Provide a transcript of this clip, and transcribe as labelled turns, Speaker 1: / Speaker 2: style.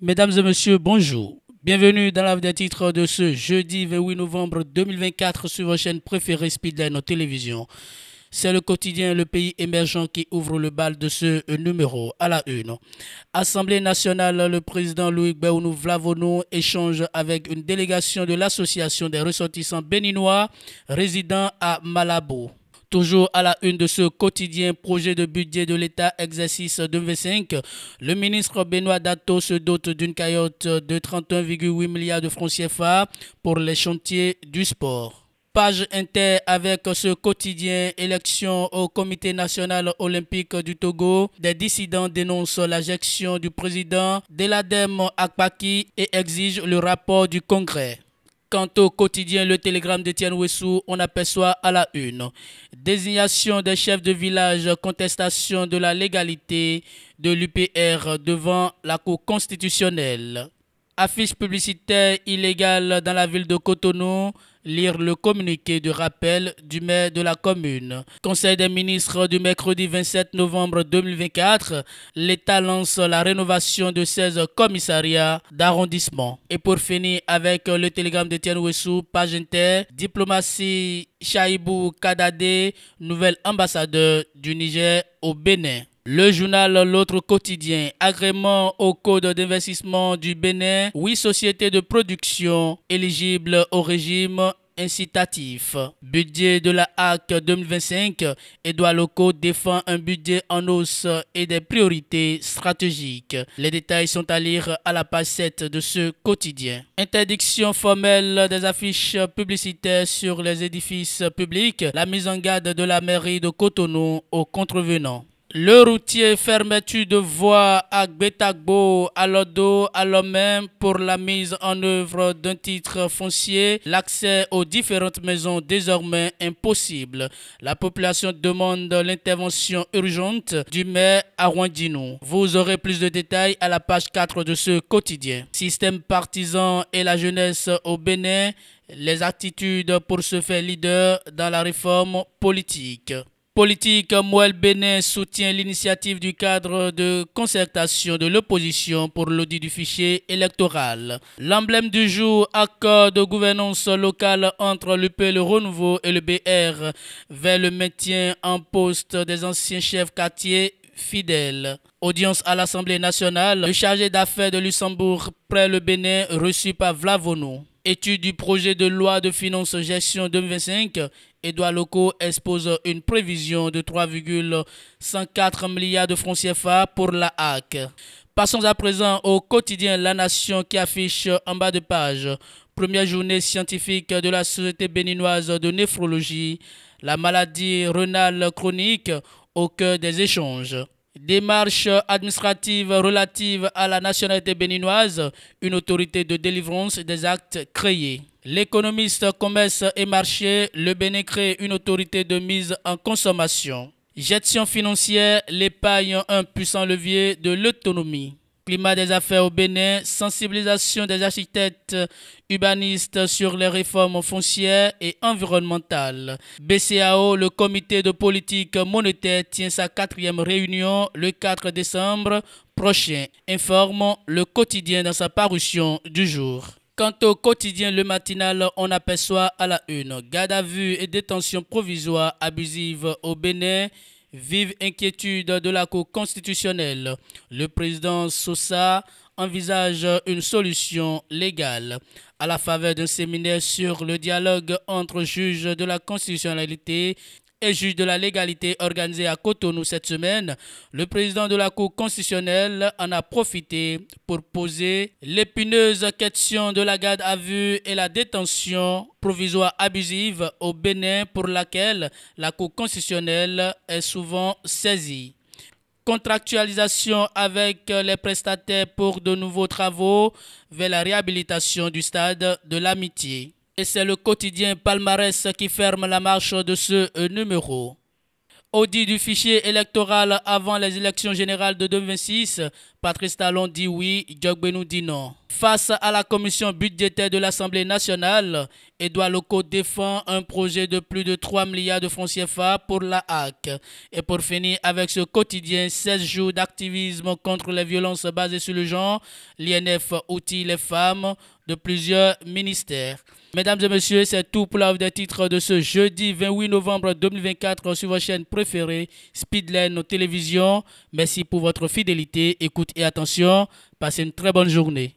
Speaker 1: Mesdames et messieurs, bonjour. Bienvenue dans la des titres de ce jeudi 28 novembre 2024 sur votre chaîne préférée Speedline Télévision. C'est le quotidien Le Pays émergent qui ouvre le bal de ce numéro à la une. Assemblée nationale, le président Loïc Béounou Vlavonou échange avec une délégation de l'association des ressortissants béninois résidant à Malabo. Toujours à la une de ce quotidien projet de budget de l'État exercice 2025, le ministre Benoît Dato se dote d'une cagnotte de 31,8 milliards de francs CFA pour les chantiers du sport. Page inter avec ce quotidien élection au comité national olympique du Togo. Des dissidents dénoncent la gestion du président de l'ADEM Akpaki et exigent le rapport du Congrès. Quant au quotidien Le Télégramme d'Étienne Ouessou, on aperçoit à la une désignation des chefs de village, contestation de la légalité de l'UPR devant la Cour constitutionnelle. Affiche publicitaire illégale dans la ville de Cotonou, lire le communiqué de rappel du maire de la commune. Conseil des ministres du mercredi 27 novembre 2024, l'État lance la rénovation de 16 commissariats d'arrondissement. Et pour finir avec le télégramme d'Étienne Ouessou, page inter, diplomatie Chaïbou Kadade, nouvel ambassadeur du Niger au Bénin. Le journal L'Autre Quotidien, agrément au code d'investissement du Bénin, 8 sociétés de production éligibles au régime incitatif. Budget de la HAC 2025, Édouard Locaux défend un budget en hausse et des priorités stratégiques. Les détails sont à lire à la page 7 de ce quotidien. Interdiction formelle des affiches publicitaires sur les édifices publics, la mise en garde de la mairie de Cotonou aux contrevenants. Le routier fermeture de voie à Betagbo à l'Odo à l'Omem pour la mise en œuvre d'un titre foncier. L'accès aux différentes maisons désormais impossible. La population demande l'intervention urgente du maire Arwandino. Vous aurez plus de détails à la page 4 de ce quotidien. Système partisan et la jeunesse au Bénin. Les attitudes pour se faire leader dans la réforme politique. Politique, Mouel Bénin soutient l'initiative du cadre de concertation de l'opposition pour l'audit du fichier électoral. L'emblème du jour, accord de gouvernance locale entre l'UP Le Renouveau et le BR vers le maintien en poste des anciens chefs quartiers fidèles. Audience à l'Assemblée nationale, le chargé d'affaires de Luxembourg près le Bénin reçu par Vlavonou. Étude du projet de loi de finances gestion 2025, Édouard Locaux expose une prévision de 3,104 milliards de francs CFA pour la HAC. Passons à présent au quotidien La Nation qui affiche en bas de page. Première journée scientifique de la Société béninoise de néphrologie, la maladie rénale chronique au cœur des échanges. Démarche administrative relative à la nationalité béninoise, une autorité de délivrance des actes créés. L'économiste commerce et marché, le Bénin crée une autorité de mise en consommation. Gestion financière, l'épargne un puissant levier de l'autonomie. Climat des affaires au Bénin, sensibilisation des architectes urbanistes sur les réformes foncières et environnementales. BCAO, le comité de politique monétaire, tient sa 4e réunion le 4 décembre prochain, informe le quotidien dans sa parution du jour. Quant au quotidien Le Matinal, on aperçoit à la une garde à vue et détention provisoire abusive au Bénin. Vive inquiétude de la Cour constitutionnelle. Le président Sosa envisage une solution légale. À la faveur d'un séminaire sur le dialogue entre juges de la constitutionnalité et juges de la légalité organisé à Cotonou cette semaine, le président de la Cour constitutionnelle en a profité pour poser l'épineuse question de la garde à vue et la détention provisoire abusive au Bénin pour laquelle la Cour constitutionnelle est souvent saisie. Contractualisation avec les prestataires pour de nouveaux travaux vers la réhabilitation du stade de l'Amitié. Et c'est le quotidien Palmarès qui ferme la marche de ce numéro. Audit du fichier électoral avant les élections générales de 2026. Patrice Talon dit oui, Djogbenou dit non. Face à la commission budgétaire de l'Assemblée nationale, Edouard Loko défend un projet de plus de 3 milliards de francs CFA pour la HAC. Et pour finir avec ce quotidien, 16 jours d'activisme contre les violences basées sur le genre, l'INF outille les femmes de plusieurs ministères. Mesdames et messieurs, c'est tout pour la revue des titres de ce jeudi 28 novembre 2024 sur votre chaîne préférée, Speedline Télévision. Merci pour votre fidélité, écoute et attention. Passez une très bonne journée.